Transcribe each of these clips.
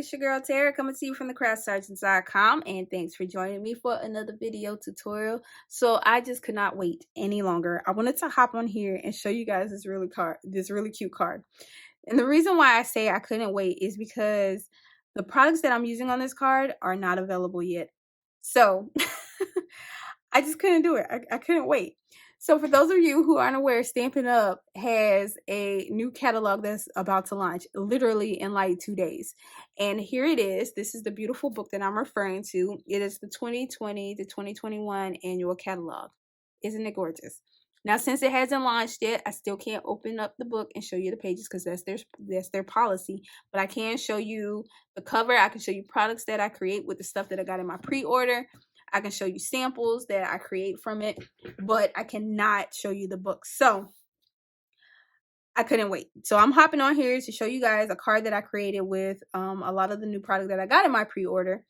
it's your girl Tara coming to you from thecraftsergeants.com, and thanks for joining me for another video tutorial. So I just could not wait any longer. I wanted to hop on here and show you guys this really cute card. And the reason why I say I couldn't wait is because the products that I'm using on this card are not available yet. So I just couldn't do it. I couldn't wait. So for those of you who aren't aware, Stampin' Up! Has a new catalog that's about to launch literally in like 2 days. And here it is. This is the beautiful book that I'm referring to. It is the 2020 to 2021 annual catalog. Isn't it gorgeous? Now, since it hasn't launched yet, I still can't open up the book and show you the pages because that's their policy. But I can show you the cover. I can show you products that I create with the stuff that I got in my pre-order. I can show you samples that I create from it, but I cannot show you the book. So I couldn't wait. So I'm hopping on here to show you guys a card that I created with a lot of the new product that I got in my pre-order,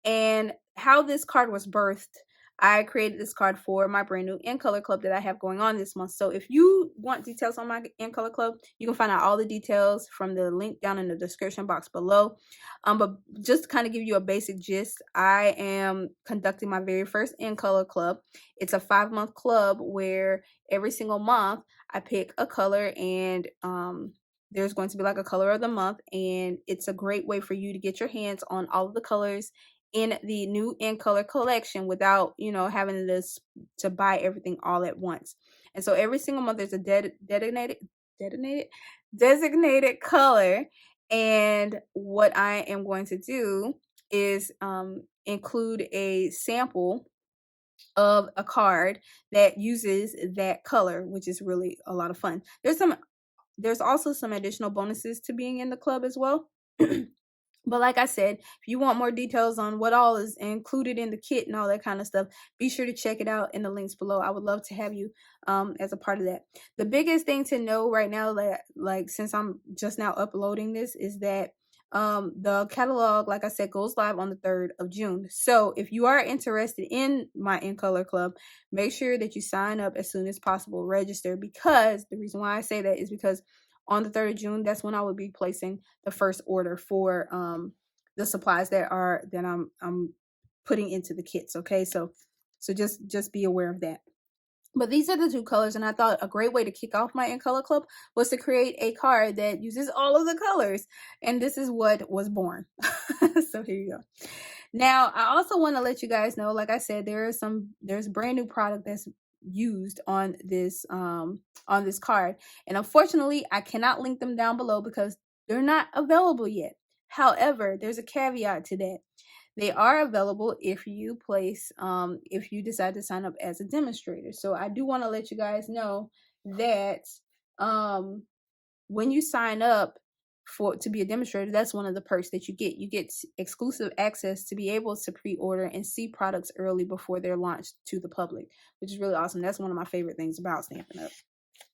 and how this card was birthed. I created this card for my brand new InColor Club that I have going on this month. So if you want details on my InColor Club, you can find out all the details from the link down in the description box below. But just to kind of give you a basic gist, I am conducting my very first InColor Club. It's a 5-month club where every single month I pick a color, and there's going to be like a color of the month, and it's a great way for you to get your hands on all of the colors in the new InColor collection without, you know, having to buy everything all at once. And so every single month there's a designated color, and what I am going to do is include a sample of a card that uses that color, which is really a lot of fun. There's also some additional bonuses to being in the club as well. But like I said, if you want more details on what all is included in the kit and all that kind of stuff, be sure to check it out in the links below. I would love to have you as a part of that. The biggest thing to know right now, like since I'm just now uploading this, is that the catalog, like I said, goes live on the 3rd of June. So if you are interested in my InColor Club, make sure that you sign up as soon as possible, register, because the reason why I say that is because on the 3rd of June, that's when I will be placing the first order for the supplies that I'm putting into the kits. Okay, so just be aware of that. But these are the 2 colors, and I thought a great way to kick off my InColor Club was to create a card that uses all of the colors, and this is what was born. So here you go. Now, I also want to let you guys know, like I said, there's brand new product that's used on this card, and unfortunately I cannot link them down below because they're not available yet. However, there's a caveat to that. They are available if you if you decide to sign up as a demonstrator. So I do want to let you guys know that when you sign up to be a demonstrator, that's one of the perks that you get. You get exclusive access to be able to pre-order and see products early before they're launched to the public, which is really awesome. That's one of my favorite things about Stampin' Up.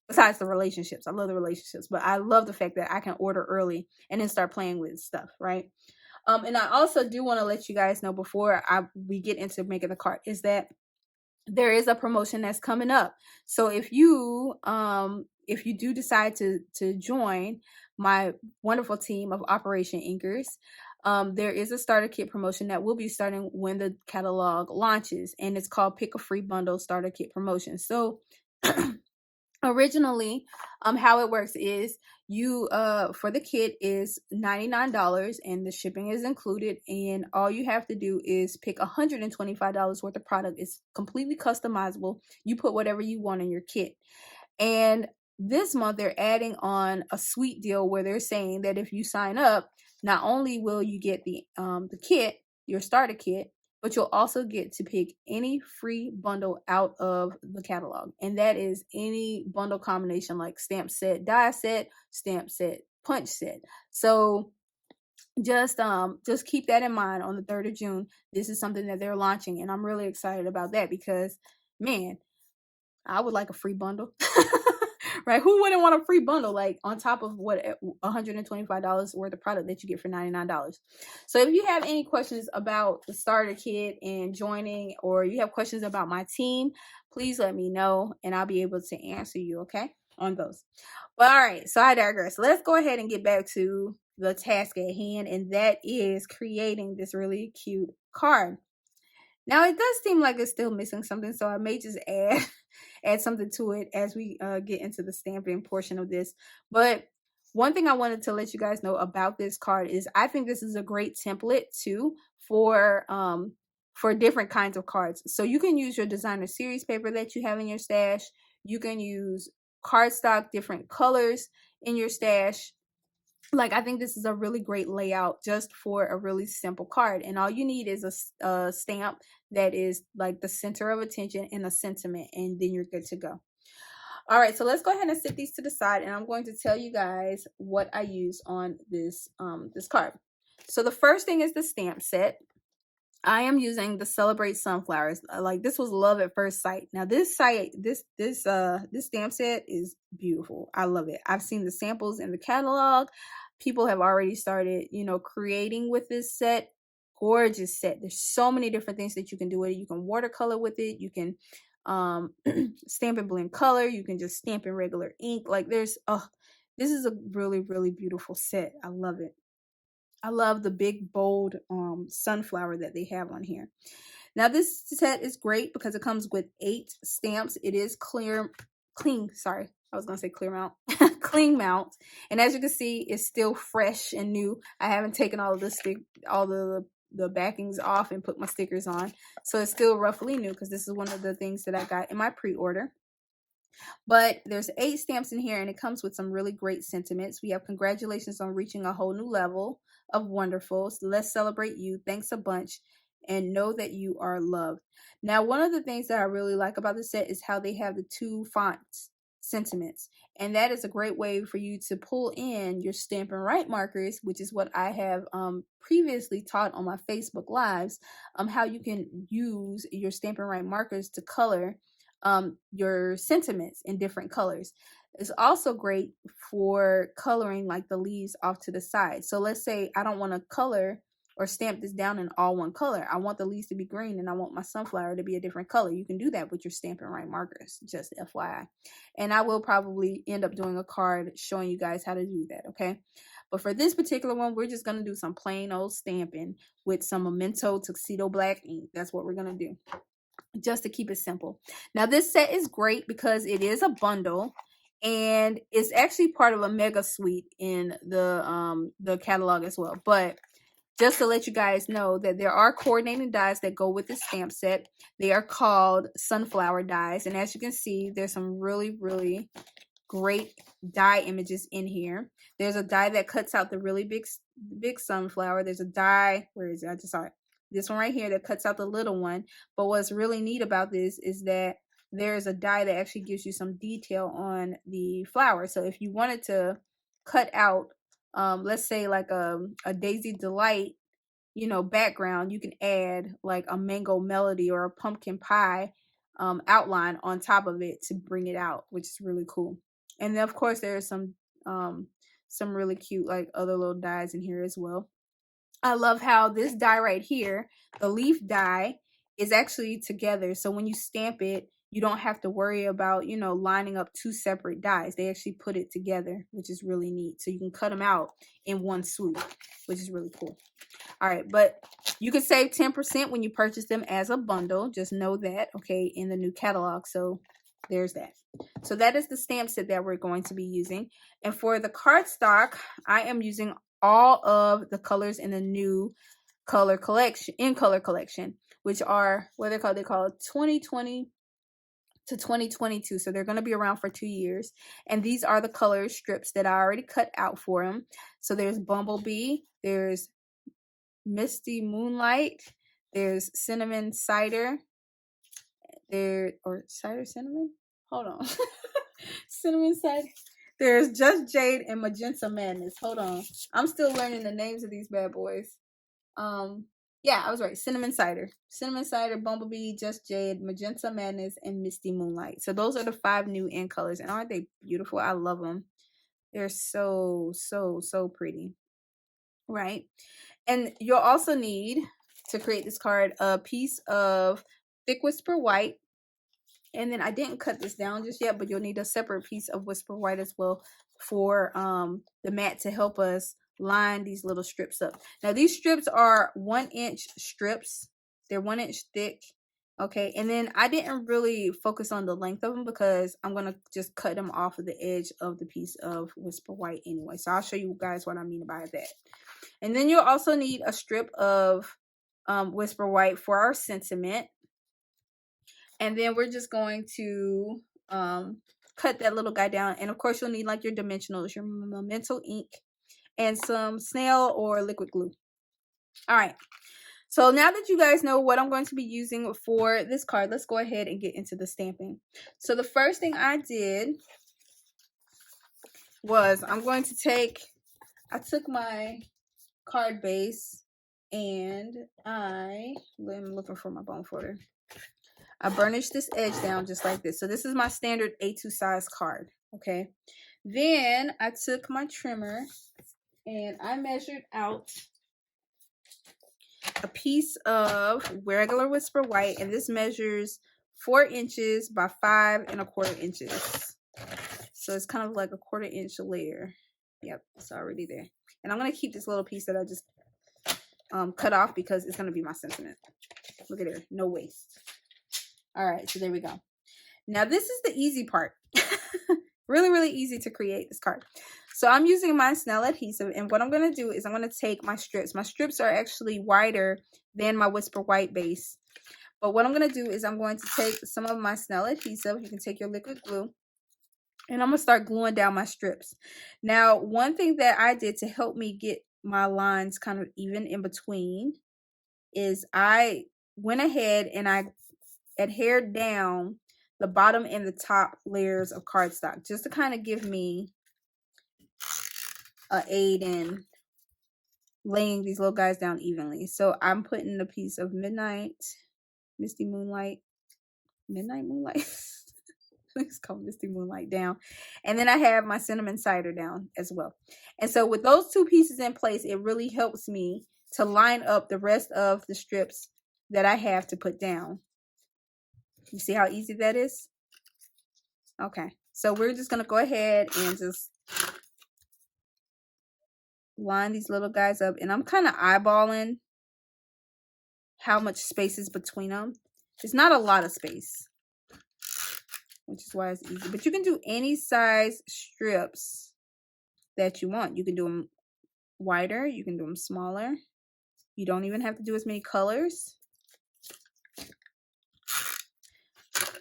Besides the relationships, I love the relationships, but I love the fact that I can order early and then start playing with stuff, right? And I also do want to let you guys know before we get into making the card is that there is a promotion that's coming up. So if you do decide to join my wonderful team of Operation Inkers, there is a starter kit promotion that will be starting when the catalog launches, and it's called Pick a Free Bundle Starter Kit Promotion. So originally, how it works is you for the kit is $99 and the shipping is included, and all you have to do is pick $125 worth of product. It's completely customizable. You put whatever you want in your kit. And this month they're adding on a sweet deal where they're saying that if you sign up, not only will you get the kit, your starter kit, but you'll also get to pick any free bundle out of the catalog. And that is any bundle combination like stamp set, die set, stamp set, punch set. So just keep that in mind on the 3rd of June. This is something that they're launching, and I'm really excited about that because, man, I would like a free bundle. Right? Who wouldn't want a free bundle, like on top of what $125 worth of product that you get for $99? So if you have any questions about the starter kit and joining, or you have questions about my team, please let me know and I'll be able to answer you, okay, on those. But all right, so I digress. Let's go ahead and get back to the task at hand, and that is creating this really cute card. Now it does seem like it's still missing something, so I may just add add something to it as we get into the stamping portion of this. But one thing I wanted to let you guys know about this card is I think this is a great template too for different kinds of cards. So you can use your designer series paper that you have in your stash. You can use cardstock, different colors in your stash. Like, I think this is a really great layout just for a really simple card, and all you need is a stamp that is like the center of attention and a sentiment, and then you're good to go. All right, so let's go ahead and set these to the side, and I'm going to tell you guys what I use on this this card. So the first thing is the stamp set. I am using the Celebrate Sunflowers. Like, this was love at first sight. Now this stamp set is beautiful. I love it. I've seen the samples in the catalog. People have already started, you know, creating with this set. Gorgeous set. There's so many different things that you can do with it. You can watercolor with it. You can stamp in blend color. You can just stamp in regular ink. Like, there's this is a really, really beautiful set. I love it. I love the big bold sunflower that they have on here. Now this set is great because it comes with 8 stamps. It is clean, sorry. I was gonna say clear mount, clean mount. And as you can see, it's still fresh and new. I haven't taken all of the backings off and put my stickers on. So it's still roughly new because this is one of the things that I got in my pre-order. But there's 8 stamps in here, and it comes with some really great sentiments. We have congratulations on reaching a whole new level of wonderful. So let's celebrate you. Thanks a bunch. And know that you are loved. Now, one of the things that I really like about the set is how they have the 2 fonts sentiments. And that is a great way for you to pull in your Stampin' Write markers, which is what I have previously taught on my Facebook Lives, how you can use your Stampin' Write markers to color your sentiments in different colors. It's also great for coloring like the leaves off to the side. So let's say I don't want to color or stamp this down in all one color. I want the leaves to be green and I want my sunflower to be a different color. You can do that with your Stampin' Write markers, just FYI. And I will probably end up doing a card showing you guys how to do that, okay? But for this particular one, we're just going to do some plain old stamping with some Memento Tuxedo Black ink. That's what we're going to do, just to keep it simple. Now this set is great because it is a bundle, and it's actually part of a mega suite in the catalog as well. But just to let you guys know that there are coordinating dies that go with this stamp set. They are called sunflower dies, and as you can see, there's some really, really great die images in here. There's a die that cuts out the really big sunflower. There's a die, where is it? I just saw it. This one right here that cuts out the little one. But what's really neat about this is that there's a die that actually gives you some detail on the flower. So if you wanted to cut out, let's say like a Daisy Delight, you know, background, you can add like a mango melody or a pumpkin pie outline on top of it to bring it out, which is really cool. And then of course there's some really cute like other little dies in here as well. I love how this die right here, the leaf die, is actually together. So when you stamp it, you don't have to worry about, you know, lining up 2 separate dies. They actually put it together, which is really neat. So you can cut them out in one swoop, which is really cool. All right, but you can save 10% when you purchase them as a bundle. Just know that, okay, in the new catalog. So there's that. So that is the stamp set that we're going to be using. And for the cardstock, I am using all of the colors in the new color collection, InColor collection, which are what they're called. They call it 2020 to 2022. So they're going to be around for 2 years. And these are the color strips that I already cut out for them. So there's Bumblebee, there's Misty Moonlight, there's Cinnamon Cider, or Cider Cinnamon? Hold on. Cinnamon Cider. There's Just Jade and Magenta Madness. Hold on. I'm still learning the names of these bad boys. Yeah, I was right. Cinnamon Cider. Cinnamon Cider, Bumblebee, Just Jade, Magenta Madness, and Misty Moonlight. So those are the 5 new in colors. And aren't they beautiful? I love them. They're so, so, so pretty. Right? And you'll also need, to create this card, a piece of Thick Whisper White. And then I didn't cut this down just yet, but you'll need a separate piece of Whisper White as well for the mat to help us line these little strips up. Now these strips are 1-inch strips. They're 1-inch thick. Okay, and then I didn't really focus on the length of them because I'm gonna just cut them off of the edge of the piece of Whisper White anyway. So I'll show you guys what I mean by that. And then you'll also need a strip of Whisper White for our sentiment. And then we're just going to cut that little guy down. And of course you'll need like your dimensionals, your Memento ink, and some snail or liquid glue. All right. So now that you guys know what I'm going to be using for this card, let's go ahead and get into the stamping. So the first thing I did was I took my card base and I'm looking for my bone folder. I burnished this edge down just like this. So this is my standard A2 size card, okay? Then I took my trimmer and I measured out a piece of regular Whisper White, and this measures 4 inches by 5 1/4 inches. So it's kind of like a 1/4 inch layer. Yep, it's already there. And I'm going to keep this little piece that I just cut off because it's going to be my sentiment. Look at it, no waste. All right, so there we go. Now this is the easy part. Really easy to create this card. So I'm using my Snell adhesive, and what I'm going to do is I'm going to take my strips. My strips are actually wider than my Whisper White base. But what I'm going to do is I'm going to take some of my Snell adhesive. You can take your liquid glue. And I'm going to start gluing down my strips. Now, one thing that I did to help me get my lines kind of even in between is I went ahead and I adhered down the bottom and the top layers of cardstock just to kind of give me an aid in laying these little guys down evenly. So I'm putting a piece of Midnight Moonlight. It's called Misty Moonlight down. And then I have my Cinnamon Cider down as well. And so with those two pieces in place, it really helps me to line up the rest of the strips that I have to put down. You see how easy that is? Okay, so we're just going to go ahead and just line these little guys up. And I'm kind of eyeballing how much space is between them. It's not a lot of space, which is why it's easy. But you can do any size strips that you want. You can do them wider. You can do them smaller. You don't even have to do as many colors.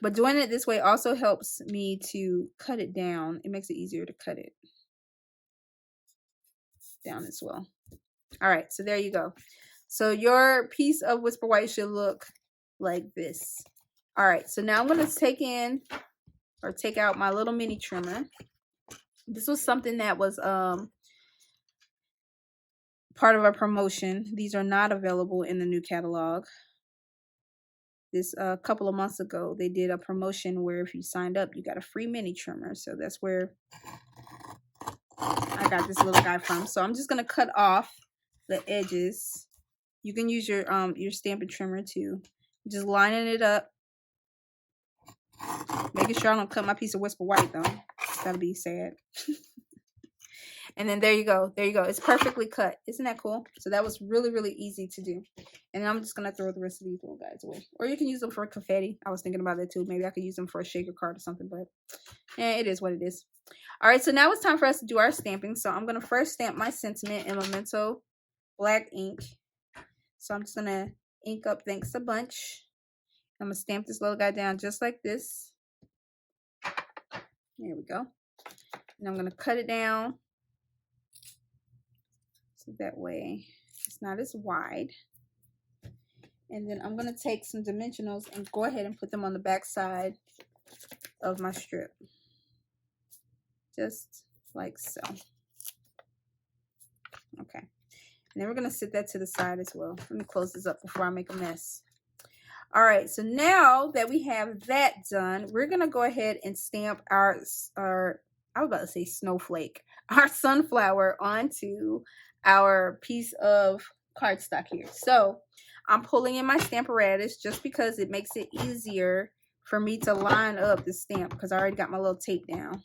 But doing it this way also helps me to cut it down. It makes it easier to cut it down as well. All right, so there you go. So your piece of Whisper White should look like this. All right, so now I'm going to take out my little mini trimmer. This was something that was part of a promotion. These are not available in the new catalog. This a couple of months ago, they did a promotion where if you signed up, you got a free mini trimmer. So that's where I got this little guy from. So I'm just going to cut off the edges. You can use your Stampin' trimmer too. Just lining it up. Making sure I don't cut my piece of Whisper White though. It's gotta be sad. And then there you go. There you go. It's perfectly cut. Isn't that cool? So that was really easy to do. And I'm just gonna throw the rest of these little guys away. Or you can use them for confetti. I was thinking about that too. Maybe I could use them for a shaker card or something, but yeah, it is what it is. All right, so now it's time for us to do our stamping. So I'm gonna first stamp my sentiment in Memento black ink. So I'm just gonna ink up Thanks a Bunch. I'm gonna stamp this little guy down just like this. There we go. And I'm gonna cut it down so that way it's not as wide. And then I'm gonna take some dimensionals and go ahead and put them on the back side of my strip. Just like so. Okay. And then we're gonna set that to the side as well. Let me close this up before I make a mess. All right, so now that we have that done, we're gonna go ahead and stamp our I was about to say snowflake, our sunflower onto our piece of cardstock here. So I'm pulling in my Stamparatus just because it makes it easier for me to line up the stamp because I already got my little tape down.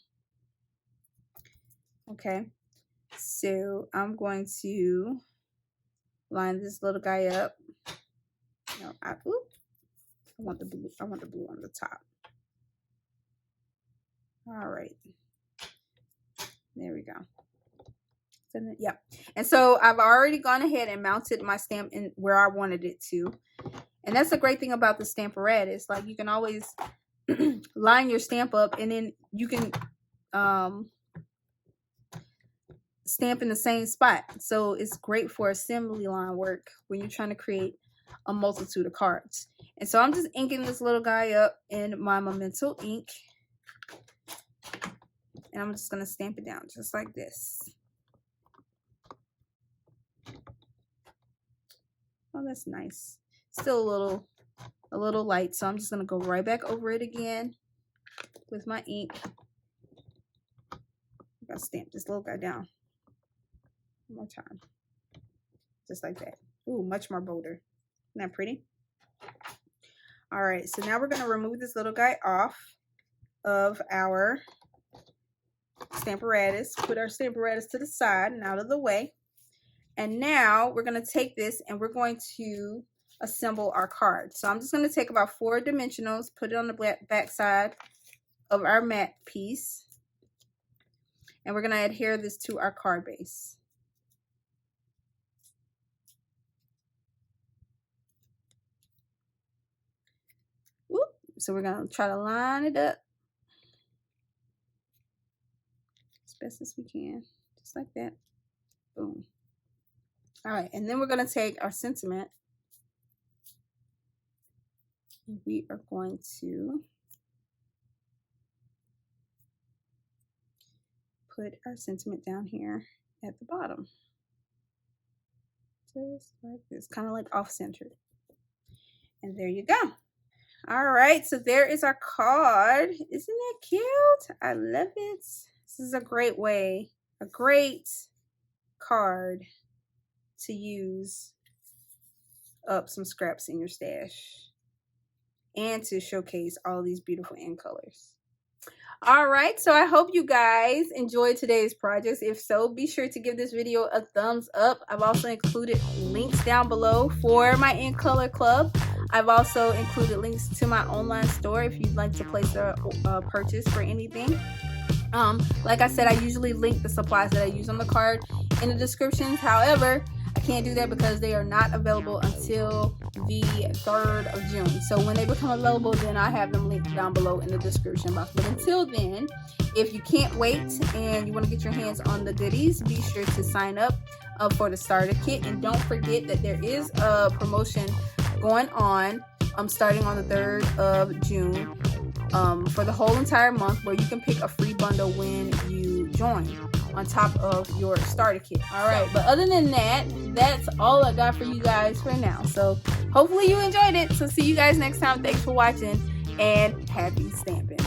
Okay, So I'm going to line this little guy up. No, I want the blue. I want the blue on the top. All right. There we go. Yep. And so I've already gone ahead and mounted my stamp in where I wanted it to. And that's the great thing about the Stamparatus. Like, you can always line your stamp up, and then you can stamp in the same spot. So it's great for assembly line work when you're trying to create a multitude of cards. And so I'm just inking this little guy up in my Memento ink. And I'm just going to stamp it down just like this. Oh, that's nice. Still a little light, so I'm just going to go right back over it again with my ink. I gotta stamp this little guy down one more time. Just like that. Ooh, much more bolder. Isn't that pretty? All right, so now we're going to remove this little guy off of our Stamparatus. Put our Stamparatus to the side and out of the way. And now we're going to take this and we're going to assemble our card. So I'm just going to take about 4 dimensionals, put it on the back side of our mat piece. And we're going to adhere this to our card base. Whoop. So we're going to try to line it up as best as we can. Just like that. Boom. All right, and then we're going to take our sentiment. And we are going to put our sentiment down here at the bottom. Just like this, kind of like off-centered. And there you go. All right, so there is our card. Isn't that cute? I love it. This is a great way, a great card to use up some scraps in your stash and to showcase all these beautiful end colors. All right, so I hope you guys enjoyed today's projects. If so, be sure to give this video a thumbs up. I've also included links down below for my InColor Club. I've also included links to my online store if you'd like to place a purchase for anything. Like I said, I usually link the supplies that I use on the card in the descriptions. However, I can't do that because they are not available until the 3rd of June. So when they become available, then I have them linked down below in the description box. But until then, if you can't wait and you want to get your hands on the goodies, be sure to sign up for the starter kit. And don't forget that there is a promotion going on starting on the 3rd of June for the whole entire month, where you can pick a free bundle when you join on top of your starter kit. All right, but other than that, that's all I got for you guys for now. So hopefully you enjoyed it. So see you guys next time. Thanks for watching and happy stamping.